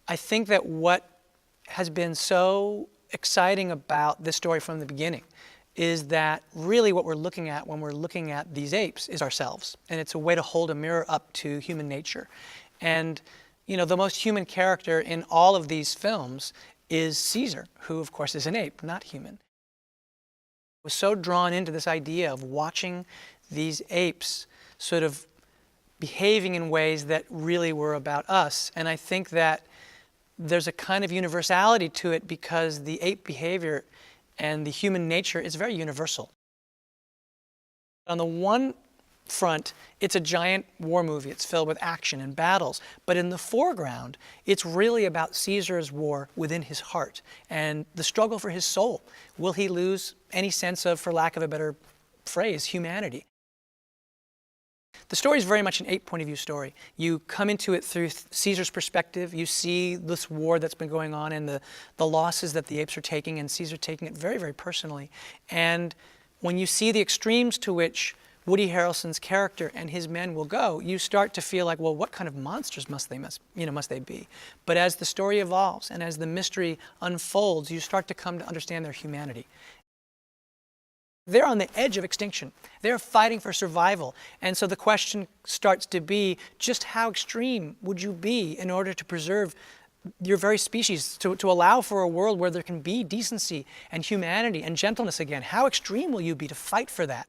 I think that what has been so exciting about this story from the beginning is that really what we're looking at when we're looking at these apes is ourselves. And it's a way to hold a mirror up to human nature. And, you know, the most human character in all of these films is Caesar, who of course is an ape, not human. I was so drawn into this idea of watching these apes sort of behaving in ways that really were about us. And I think that there's a kind of universality to it because the ape behavior and the human nature is very universal. On the one front, it's a giant war movie. It's filled with action and battles. But in the foreground, it's really about Caesar's war within his heart and the struggle for his soul. Will he lose any sense of, for lack of a better phrase, humanity? The story is very much an ape point of view story. You come into it through Caesar's perspective. You see this war that's been going on and the losses that the apes are taking, and Caesar taking it very, very personally. And when you see the extremes to which Woody Harrelson's character and his men will go, you start to feel like, well, what kind of monsters must they be? But as the story evolves and as the mystery unfolds, you start to come to understand their humanity. They're on the edge of extinction. They're fighting for survival. And so the question starts to be, just how extreme would you be in order to preserve your very species, to allow for a world where there can be decency and humanity and gentleness again? How extreme will you be to fight for that?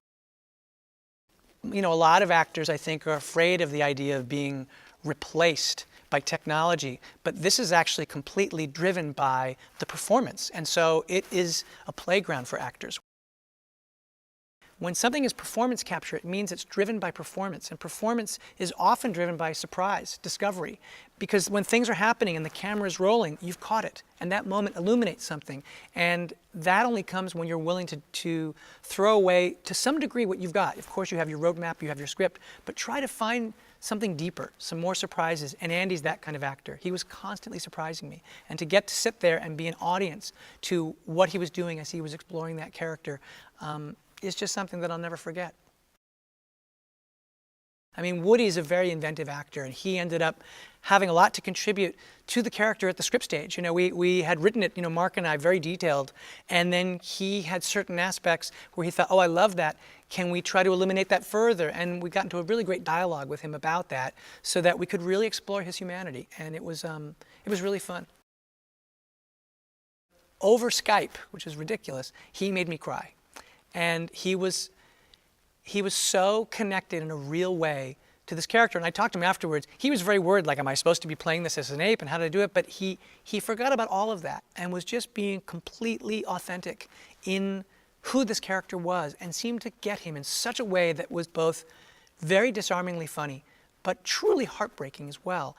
You know, a lot of actors, I think, are afraid of the idea of being replaced by technology, but this is actually completely driven by the performance. And so it is a playground for actors. When something is performance capture, it means it's driven by performance, and performance is often driven by surprise, discovery, because when things are happening and the camera is rolling, you've caught it, and that moment illuminates something, and that only comes when you're willing to throw away, to some degree, what you've got. Of course, you have your roadmap, you have your script, but try to find something deeper, some more surprises, and Andy's that kind of actor. He was constantly surprising me, and to get to sit there and be an audience to what he was doing as he was exploring that character, is just something that I'll never forget. I mean, Woody is a very inventive actor, and he ended up having a lot to contribute to the character at the script stage. You know, we had written it, you know, Mark and I, very detailed, and then he had certain aspects where he thought, oh, I love that. Can we try to eliminate that further? And we got into a really great dialogue with him about that so that we could really explore his humanity, and it was really fun. Over Skype, which is ridiculous, he made me cry. And he was so connected in a real way to this character. And I talked to him afterwards. He was very worried, like, am I supposed to be playing this as an ape, and how did I do it? But he forgot about all of that and was just being completely authentic in who this character was, and seemed to get him in such a way that was both very disarmingly funny, but truly heartbreaking as well.